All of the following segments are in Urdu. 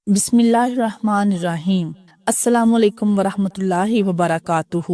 بسم اللہ الرحمن الرحیم۔ السلام علیکم ورحمۃ اللہ وبرکاتہ۔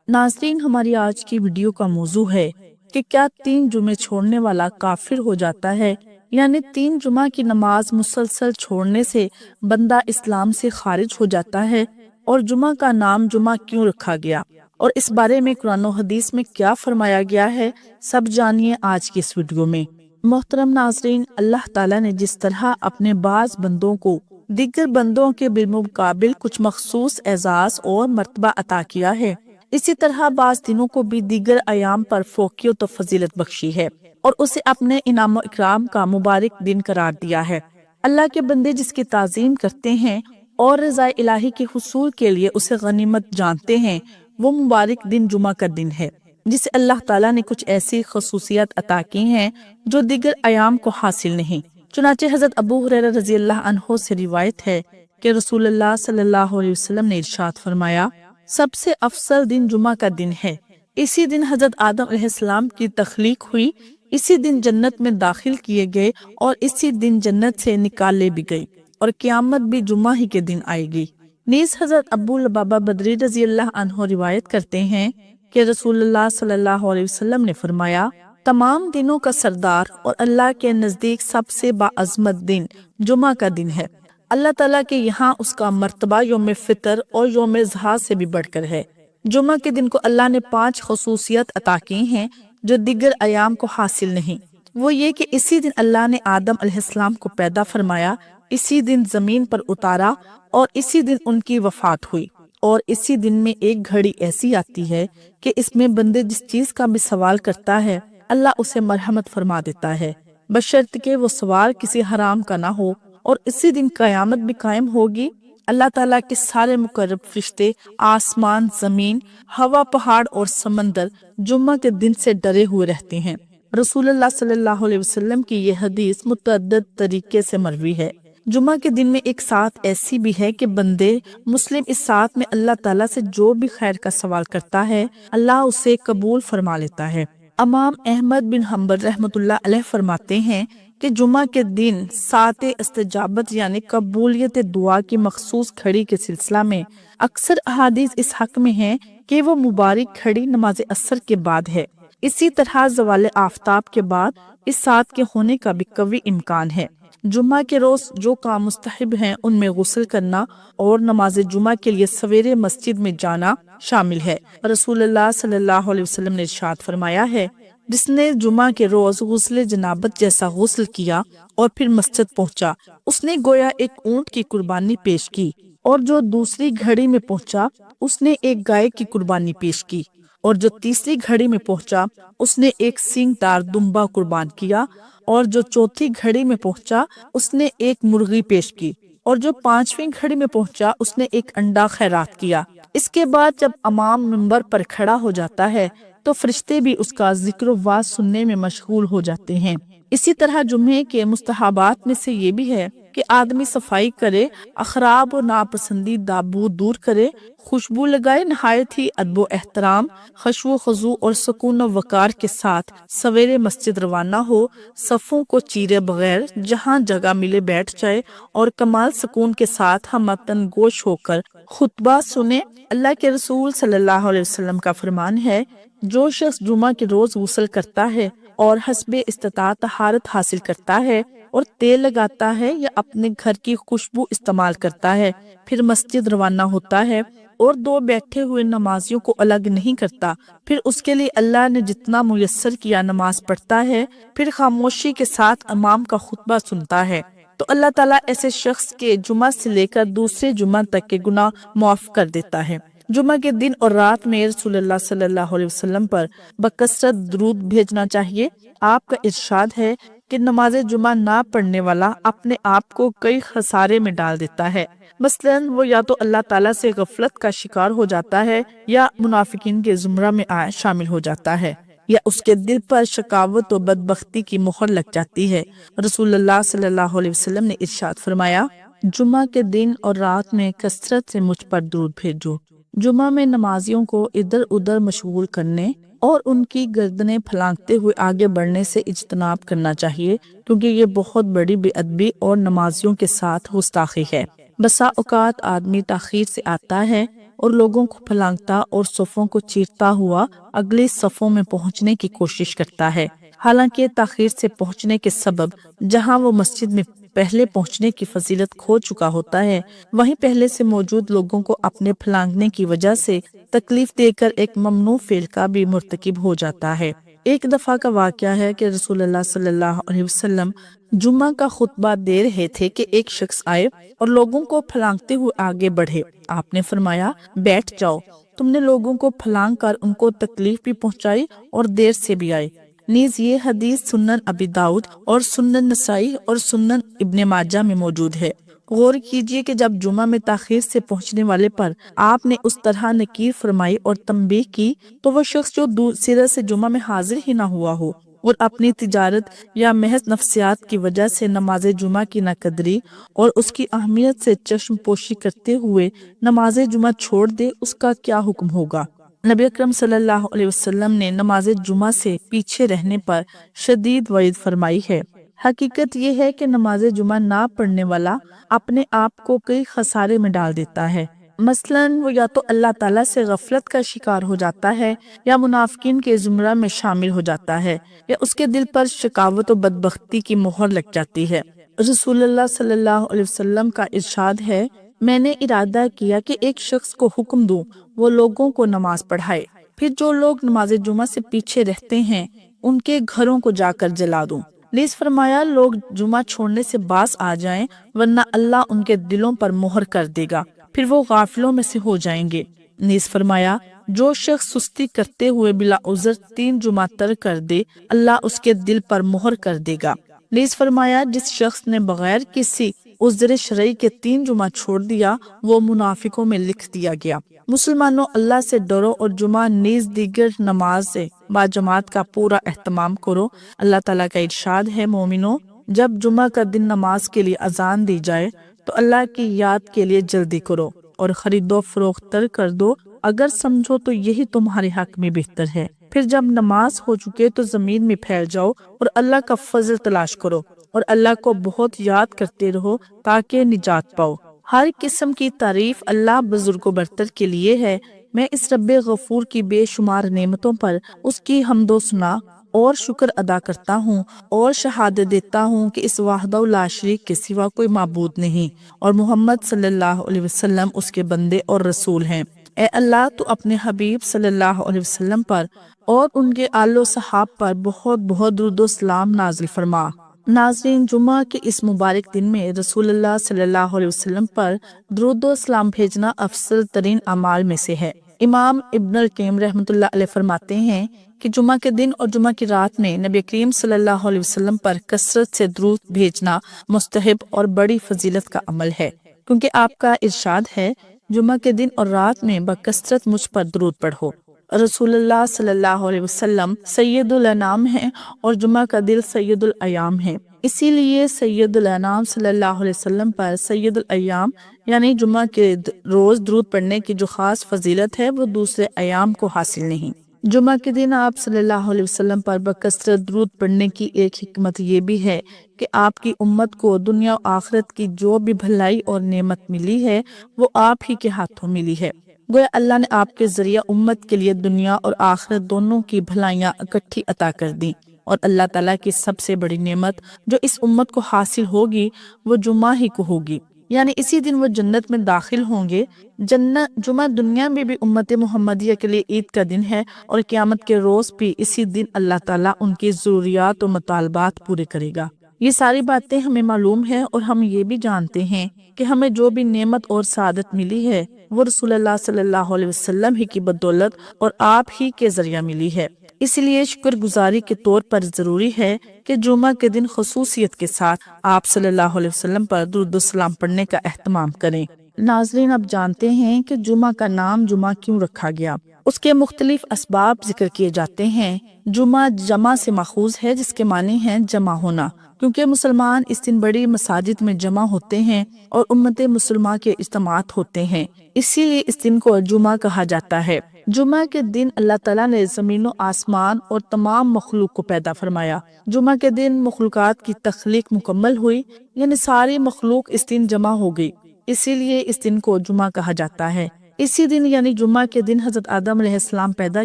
ناظرین، ہماری آج کی ویڈیو کا موضوع ہے کہ کیا 3 جمعے چھوڑنے والا کافر ہو جاتا ہے، یعنی 3 جمعہ کی نماز مسلسل چھوڑنے سے بندہ اسلام سے خارج ہو جاتا ہے، اور جمعہ کا نام جمعہ کیوں رکھا گیا، اور اس بارے میں قرآن و حدیث میں کیا فرمایا گیا ہے، سب جانیے آج کی اس ویڈیو میں۔ محترم ناظرین، اللہ تعالیٰ نے جس طرح اپنے بعض بندوں کو دیگر بندوں کے بالمقابل کچھ مخصوص اعزاز اور مرتبہ عطا کیا ہے، اسی طرح بعض دنوں کو بھی دیگر ایام پر فوقیت و فضیلت بخشی ہے اور اسے اپنے انعام و اکرام کا مبارک دن قرار دیا ہے۔ اللہ کے بندے جس کی تعظیم کرتے ہیں اور رضا الہی کے حصول کے لیے اسے غنیمت جانتے ہیں، وہ مبارک دن جمعہ کا دن ہے، جسے اللہ تعالیٰ نے کچھ ایسی خصوصیات عطا کی ہیں جو دیگر ایام کو حاصل نہیں۔ چنانچہ حضرت ابو ہریرہ رضی اللہ عنہ سے روایت ہے کہ رسول اللہ صلی اللہ علیہ وسلم نے ارشاد فرمایا، سب سے افضل دن جمعہ کا دن ہے۔ اسی دن حضرت آدم علیہ السلام کی تخلیق ہوئی، اسی دن جنت میں داخل کیے گئے اور اسی دن جنت سے نکالے بھی گئے، اور قیامت بھی جمعہ ہی کے دن آئے گی۔ نیز حضرت ابو لبابہ بدری رضی اللہ عنہ روایت کرتے ہیں کہ رسول اللہ صلی اللہ علیہ وسلم نے فرمایا، تمام دنوں کا سردار اور اللہ کے نزدیک سب سے باعظمت دن جمعہ کا دن ہے۔ اللہ تعالیٰ کے یہاں اس کا مرتبہ یوم فطر اور یوم اضحیٰ سے بھی بڑھ کر ہے۔ جمعہ کے دن کو اللہ نے 5 خصوصیت عطا کی ہیں جو دیگر ایام کو حاصل نہیں۔ وہ یہ کہ اسی دن اللہ نے آدم علیہ السلام کو پیدا فرمایا، اسی دن زمین پر اتارا، اور اسی دن ان کی وفات ہوئی، اور اسی دن میں ایک گھڑی ایسی آتی ہے کہ اس میں بندے جس چیز کا بھی سوال کرتا ہے اللہ اسے مرحمت فرما دیتا ہے، بشرط کہ وہ سوال کسی حرام کا نہ ہو، اور اسی دن قیامت بھی قائم ہوگی۔ اللہ تعالیٰ کے سارے مقرب فرشتے، آسمان، زمین، ہوا، پہاڑ اور سمندر جمعہ کے دن سے ڈرے ہوئے رہتے ہیں۔ رسول اللہ صلی اللہ علیہ وسلم کی یہ حدیث متعدد طریقے سے مروی ہے۔ جمعہ کے دن میں ایک ساتھ ایسی بھی ہے کہ بندے مسلم اس ساتھ میں اللہ تعالیٰ سے جو بھی خیر کا سوال کرتا ہے اللہ اسے قبول فرما لیتا ہے۔ امام احمد بن حنبل رحمۃ اللہ علیہ فرماتے ہیں کہ جمعہ کے دن ساعت استجابت یعنی قبولیت دعا کی مخصوص گھڑی کے سلسلہ میں اکثر احادیث اس حق میں ہیں کہ وہ مبارک گھڑی نماز عصر کے بعد ہے۔ اسی طرح زوال آفتاب کے بعد اس ساعت کے ہونے کا بھی قوی امکان ہے۔ جمعہ کے روز جو کام مستحب ہیں ان میں غسل کرنا اور نماز جمعہ کے لیے سویرے مسجد میں جانا شامل ہے۔ رسول اللہ صلی اللہ علیہ وسلم نے ارشاد فرمایا ہے، جس نے جمعہ کے روز غسل جنابت جیسا غسل کیا اور پھر مسجد پہنچا، اس نے گویا ایک اونٹ کی قربانی پیش کی، اور جو دوسری گھڑی میں پہنچا اس نے ایک گائے کی قربانی پیش کی، اور جو تیسری گھڑی میں پہنچا اس نے ایک سینگ دار دمبا قربان کیا، اور جو چوتھی گھڑی میں پہنچا اس نے ایک مرغی پیش کی، اور جو 5ویں گھڑی میں پہنچا اس نے ایک انڈا خیرات کیا۔ اس کے بعد جب امام منبر پر کھڑا ہو جاتا ہے تو فرشتے بھی اس کا ذکر و واعظ سننے میں مشغول ہو جاتے ہیں۔ اسی طرح جمعے کے مستحبات میں سے یہ بھی ہے کہ آدمی صفائی کرے، اخراب و ناپسندیدہ بو دور کرے، خوشبو لگائے، نہایت ہی ادب و احترام، خشوع و خضوع اور سکون و وقار کے ساتھ سویرے مسجد روانہ ہو، صفوں کو چیرے بغیر جہاں جگہ ملے بیٹھ جائے، اور کمال سکون کے ساتھ ہمتن گوش ہو کر خطبہ سنے۔ اللہ کے رسول صلی اللہ علیہ وسلم کا فرمان ہے، جو شخص جمعہ کے روز غسل کرتا ہے اور حسب استطاعت طہارت حاصل کرتا ہے اور تیل لگاتا ہے یا اپنے گھر کی خوشبو استعمال کرتا ہے، پھر مسجد روانہ ہوتا ہے اور 2 بیٹھے ہوئے نمازیوں کو الگ نہیں کرتا، پھر اس کے لیے اللہ نے جتنا میسر کیا نماز پڑھتا ہے، پھر خاموشی کے ساتھ امام کا خطبہ سنتا ہے، تو اللہ تعالیٰ ایسے شخص کے جمعہ سے لے کر دوسرے جمعہ تک کے گناہ معاف کر دیتا ہے۔ جمعہ کے دن اور رات میں رسول اللہ صلی اللہ علیہ وسلم پر بکثرت درود بھیجنا چاہیے۔ آپ کا ارشاد ہے کہ نماز جمعہ نہ پڑھنے والا اپنے آپ کو کئی خسارے میں ڈال دیتا ہے، مثلاً وہ یا تو اللہ تعالیٰ سے غفلت کا شکار ہو جاتا ہے، یا منافقین کے زمرہ میں شامل ہو جاتا ہے، یا اس کے دل پر شقاوت و بدبختی کی مہر لگ جاتی ہے۔ رسول اللہ صلی اللہ علیہ وسلم نے ارشاد فرمایا، جمعہ کے دن اور رات میں کثرت سے مجھ پر درود بھیجو۔ جمعہ میں نمازیوں کو ادھر ادھر مشغول کرنے اور ان کی گردنیں پھلانگتے ہوئے آگے بڑھنے سے اجتناب کرنا چاہیے، کیونکہ یہ بہت بڑی بے ادبی اور نمازیوں کے ساتھ گستاخی ہے۔ بسا اوقات آدمی تاخیر سے آتا ہے اور لوگوں کو پھلانگتا اور صفوں کو چیرتا ہوا اگلی صفوں میں پہنچنے کی کوشش کرتا ہے، حالانکہ تاخیر سے پہنچنے کے سبب جہاں وہ مسجد میں پہلے پہنچنے کی فضیلت کھو چکا ہوتا ہے، وہیں پہلے سے موجود لوگوں کو اپنے پھلانگنے کی وجہ سے تکلیف دے کر ایک ممنوع فعل کا بھی مرتکب ہو جاتا ہے۔ ایک دفعہ کا واقعہ ہے کہ رسول اللہ صلی اللہ علیہ وسلم جمعہ کا خطبہ دے رہے تھے کہ ایک شخص آئے اور لوگوں کو پھلانگتے ہوئے آگے بڑھے۔ آپ نے فرمایا، بیٹھ جاؤ، تم نے لوگوں کو پھلانگ کر ان کو تکلیف بھی پہنچائی اور دیر سے بھی آئے۔ نیز یہ حدیث سنن ابی داؤد اور سنن نسائی اور سنن ابن ماجہ میں موجود ہے۔ غور کیجئے کہ جب جمعہ میں تاخیر سے پہنچنے والے پر آپ نے اس طرح نکیر فرمائی اور تنبیہ کی تو وہ شخص جو دوسرے سے جمعہ میں حاضر ہی نہ ہوا ہو اور اپنی تجارت یا محض نفسیات کی وجہ سے نماز جمعہ کی ناقدری اور اس کی اہمیت سے چشم پوشی کرتے ہوئے نماز جمعہ چھوڑ دے، اس کا کیا حکم ہوگا؟ نبی اکرم صلی اللہ علیہ وسلم نے نماز جمعہ سے پیچھے رہنے پر شدید وعید فرمائی ہے۔ حقیقت یہ ہے کہ نماز جمعہ نہ پڑھنے والا اپنے آپ کو کئی خسارے میں ڈال دیتا ہے۔ مثلاً وہ یا تو اللہ تعالیٰ سے غفلت کا شکار ہو جاتا ہے یا منافقین کے زمرہ میں شامل ہو جاتا ہے یا اس کے دل پر شقاوت و بدبختی کی مہر لگ جاتی ہے۔ رسول اللہ صلی اللہ علیہ وسلم کا ارشاد ہے، میں نے ارادہ کیا کہ ایک شخص کو حکم دوں وہ لوگوں کو نماز پڑھائے، پھر جو لوگ نماز جمعہ سے پیچھے رہتے ہیں ان کے گھروں کو جا کر جلا دوں۔ نیز فرمایا، لوگ جمعہ چھوڑنے سے باز آ جائیں ورنہ اللہ ان کے دلوں پر مہر کر دے گا، پھر وہ غافلوں میں سے ہو جائیں گے۔ نیز فرمایا، جو شخص سستی کرتے ہوئے بلا عذر 3 جمعہ ترک کر دے اللہ اس کے دل پر مہر کر دے گا۔ نیز فرمایا، جس شخص نے بغیر کسی عذر شرعی کے 3 جمعہ چھوڑ دیا وہ منافقوں میں لکھ دیا گیا۔ مسلمانوں، اللہ سے ڈرو اور جمعہ نیز دیگر نماز سے با جماعت کا پورا اہتمام کرو۔ اللہ تعالیٰ کا ارشاد ہے، مومنوں، جب جمعہ کا دن نماز کے لیے اذان دی جائے تو اللہ کی یاد کے لیے جلدی کرو اور خرید و فروخت ترک کر دو، اگر سمجھو تو یہی تمہارے حق میں بہتر ہے۔ پھر جب نماز ہو چکے تو زمین میں پھیل جاؤ اور اللہ کا فضل تلاش کرو اور اللہ کو بہت یاد کرتے رہو تاکہ نجات پاؤ۔ ہر قسم کی تعریف اللہ بزرگ و برتر کے لیے ہے۔ میں اس رب غفور کی بے شمار نعمتوں پر اس کی حمد و ثنا اور شکر ادا کرتا ہوں اور شہادت دیتا ہوں کہ اس وحدہ لا شریک کے سوا کوئی معبود نہیں اور محمد صلی اللہ علیہ وسلم اس کے بندے اور رسول ہیں۔ اے اللہ، تو اپنے حبیب صلی اللہ علیہ وسلم پر اور ان کے آل و صحاب پر بہت بہت درود و سلام نازل فرما۔ ناظرین، جمعہ کے اس مبارک دن میں رسول اللہ صلی اللہ علیہ وسلم پر درود و سلام بھیجنا افضل ترین اعمال میں سے ہے۔ امام ابن القیم رحمۃ اللہ علیہ فرماتے ہیں کہ جمعہ کے دن اور جمعہ کی رات میں نبی کریم صلی اللہ علیہ وسلم پر کثرت سے درود بھیجنا مستحب اور بڑی فضیلت کا عمل ہے، کیونکہ آپ کا ارشاد ہے، جمعہ کے دن اور رات میں بکثرت مجھ پر درود پڑھو۔ رسول اللہ صلی اللہ علیہ وسلم سید الانام ہیں اور جمعہ کا دن سید الایام ہے، اسی لیے سید الانام صلی اللہ علیہ وسلم پر سید الایام یعنی جمعہ کے روز درود پڑھنے کی جو خاص فضیلت ہے وہ دوسرے ایام کو حاصل نہیں۔ جمعہ کے دن آپ صلی اللہ علیہ وسلم پر بکثرت درود پڑھنے کی ایک حکمت یہ بھی ہے کہ آپ کی امت کو دنیا و آخرت کی جو بھی بھلائی اور نعمت ملی ہے وہ آپ ہی کے ہاتھوں ملی ہے۔ گویا اللہ نے آپ کے ذریعہ امت کے لیے دنیا اور آخرت دونوں کی بھلائیاں اکٹھی عطا کر دیں، اور اللہ تعالیٰ کی سب سے بڑی نعمت جو اس امت کو حاصل ہوگی وہ جمعہ ہی کو ہوگی، یعنی اسی دن وہ جنت میں داخل ہوں گے۔ جمعہ دنیا میں بھی امت محمدیہ کے لیے عید کا دن ہے اور قیامت کے روز بھی اسی دن اللہ تعالیٰ ان کی ضروریات و مطالبات پورے کرے گا۔ یہ ساری باتیں ہمیں معلوم ہیں اور ہم یہ بھی جانتے ہیں کہ ہمیں جو بھی نعمت اور سعادت ملی ہے وہ رسول اللہ صلی اللہ علیہ وسلم ہی کی بدولت اور آپ ہی کے ذریعہ ملی ہے۔ اس لیے شکر گزاری کے طور پر ضروری ہے کہ جمعہ کے دن خصوصیت کے ساتھ آپ صلی اللہ علیہ وسلم پر درود و سلام پڑھنے کا اہتمام کریں۔ ناظرین، اب جانتے ہیں کہ جمعہ کا نام جمعہ کیوں رکھا گیا۔ اس کے مختلف اسباب ذکر کیے جاتے ہیں۔ جمعہ جمع سے ماخوذ ہے جس کے معنی ہیں جمع ہونا، کیونکہ مسلمان اس دن بڑی مساجد میں جمع ہوتے ہیں اور امت مسلمہ کے اجتماعات ہوتے ہیں، اسی لیے اس دن کو جمعہ کہا جاتا ہے۔ جمعہ کے دن اللہ تعالیٰ نے زمین و آسمان اور تمام مخلوق کو پیدا فرمایا۔ جمعہ کے دن مخلوقات کی تخلیق مکمل ہوئی، یعنی ساری مخلوق اس دن جمع ہو گئی۔ اسی لیے اس دن کو جمعہ کہا جاتا ہے۔ اسی دن یعنی جمعہ کے دن حضرت آدم علیہ السلام پیدا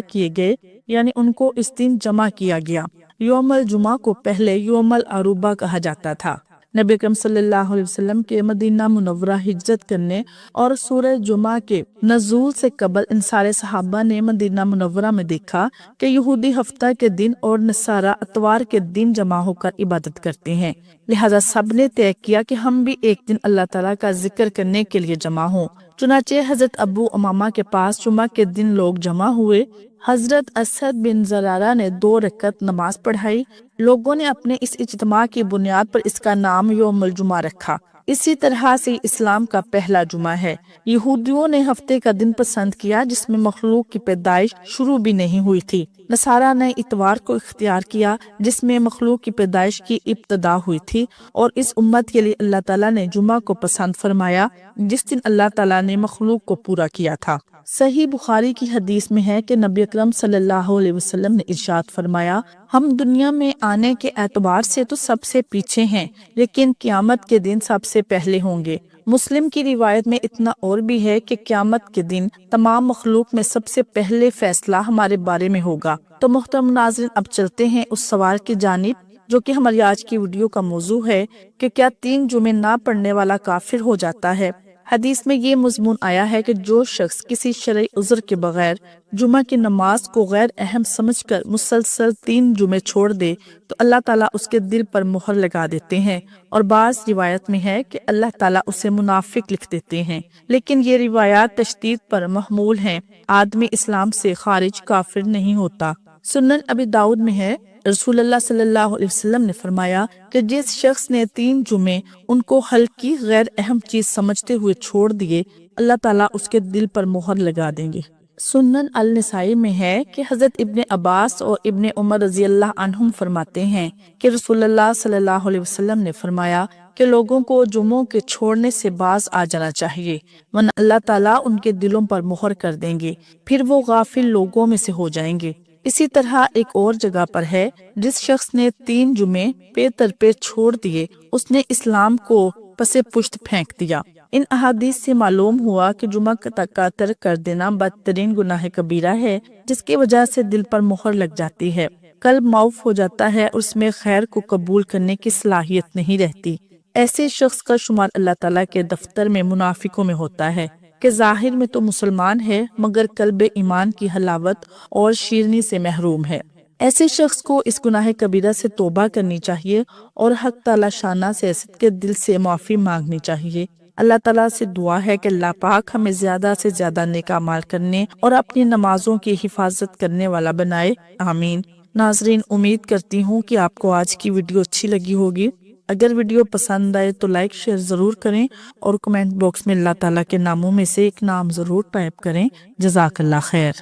کیے گئے، یعنی ان کو اس دن جمع کیا گیا۔ یوم الجمعہ کو پہلے یوم العروبہ کہا جاتا تھا۔ نبی اکرم صلی اللہ علیہ وسلم کے مدینہ منورہ ہجرت کرنے اور سورہ جمعہ کے نزول سے قبل ان سارے صحابہ نے مدینہ منورہ میں دیکھا کہ یہودی ہفتہ کے دن اور نصارہ اتوار کے دن جمع ہو کر عبادت کرتے ہیں، لہذا سب نے طے کیا کہ ہم بھی ایک دن اللہ تعالیٰ کا ذکر کرنے کے لیے جمع ہوں۔ چنانچہ حضرت ابو امامہ کے پاس جمعہ کے دن لوگ جمع ہوئے۔ حضرت اسد بن زرارہ نے 2 رکعت نماز پڑھائی۔ لوگوں نے اپنے اس اجتماع کی بنیاد پر اس کا نام یوم الجمعہ رکھا۔ اسی طرح سے اسلام کا پہلا جمعہ ہے۔ یہودیوں نے ہفتے کا دن پسند کیا جس میں مخلوق کی پیدائش شروع بھی نہیں ہوئی تھی۔ نصارہ نے اتوار کو اختیار کیا جس میں مخلوق کی پیدائش کی ابتدا ہوئی تھی، اور اس امت کے لیے اللہ تعالیٰ نے جمعہ کو پسند فرمایا جس دن اللہ تعالیٰ نے مخلوق کو پورا کیا تھا۔ صحیح بخاری کی حدیث میں ہے کہ نبی اکرم صلی اللہ علیہ وسلم نے ارشاد فرمایا، ہم دنیا میں آنے کے اعتبار سے تو سب سے پیچھے ہیں، لیکن قیامت کے دن سب سے پہلے ہوں گے۔ مسلم کی روایت میں اتنا اور بھی ہے کہ قیامت کے دن تمام مخلوق میں سب سے پہلے فیصلہ ہمارے بارے میں ہوگا۔ تو محترم ناظرین، اب چلتے ہیں اس سوال کی جانب جو کہ ہماری آج کی ویڈیو کا موضوع ہے کہ کیا 3 جمعے نہ پڑھنے والا کافر ہو جاتا ہے؟ حدیث میں یہ مضمون آیا ہے کہ جو شخص کسی شرعی عذر کے بغیر جمعہ کی نماز کو غیر اہم سمجھ کر مسلسل 3 جمعے چھوڑ دے تو اللہ تعالیٰ اس کے دل پر مہر لگا دیتے ہیں، اور بعض روایت میں ہے کہ اللہ تعالیٰ اسے منافق لکھ دیتے ہیں، لیکن یہ روایات تشدید پر محمول ہیں۔ آدمی اسلام سے خارج کافر نہیں ہوتا۔ سنن ابی داؤد میں ہے، رسول اللہ صلی اللہ علیہ وسلم نے فرمایا کہ جس شخص نے 3 جمعے ان کو ہلکی غیر اہم چیز سمجھتے ہوئے چھوڑ دیے، اللہ تعالیٰ اس کے دل پر مہر لگا دیں گے۔ سنن النسائی میں ہے کہ حضرت ابن عباس اور ابن عمر رضی اللہ عنہم فرماتے ہیں کہ رسول اللہ صلی اللہ علیہ وسلم نے فرمایا کہ لوگوں کو جمعوں کے چھوڑنے سے باز آ جانا چاہیے، ورنہ اللہ تعالیٰ ان کے دلوں پر مہر کر دیں گے، پھر وہ غافل لوگوں میں سے ہو جائیں گے۔ اسی طرح ایک اور جگہ پر ہے، جس شخص نے 3 جمعے پے در پے چھوڑ دیے اس نے اسلام کو پس پشت پھینک دیا۔ ان احادیث سے معلوم ہوا کہ جمعہ کا ترک کر دینا بدترین گناہ کبیرہ ہے، جس کی وجہ سے دل پر مہر لگ جاتی ہے، قلب معاف ہو جاتا ہے، اس میں خیر کو قبول کرنے کی صلاحیت نہیں رہتی۔ ایسے شخص کا شمار اللہ تعالیٰ کے دفتر میں منافقوں میں ہوتا ہے کہ ظاہر میں تو مسلمان ہے مگر قلب ایمان کی حلاوت اور شیرنی سے محروم ہے۔ ایسے شخص کو اس گناہ کبیرہ سے توبہ کرنی چاہیے اور حق تعالیٰ شانہ سے صدقے دل سے معافی مانگنی چاہیے۔ اللہ تعالیٰ سے دعا ہے کہ اللہ پاک ہمیں زیادہ سے زیادہ نیک اعمال کرنے اور اپنی نمازوں کی حفاظت کرنے والا بنائے، آمین۔ ناظرین، امید کرتی ہوں کہ آپ کو آج کی ویڈیو اچھی لگی ہوگی۔ اگر ویڈیو پسند آئے تو لائک شیئر ضرور کریں اور کمنٹ باکس میں اللہ تعالیٰ کے ناموں میں سے ایک نام ضرور ٹائپ کریں۔ جزاک اللہ خیر۔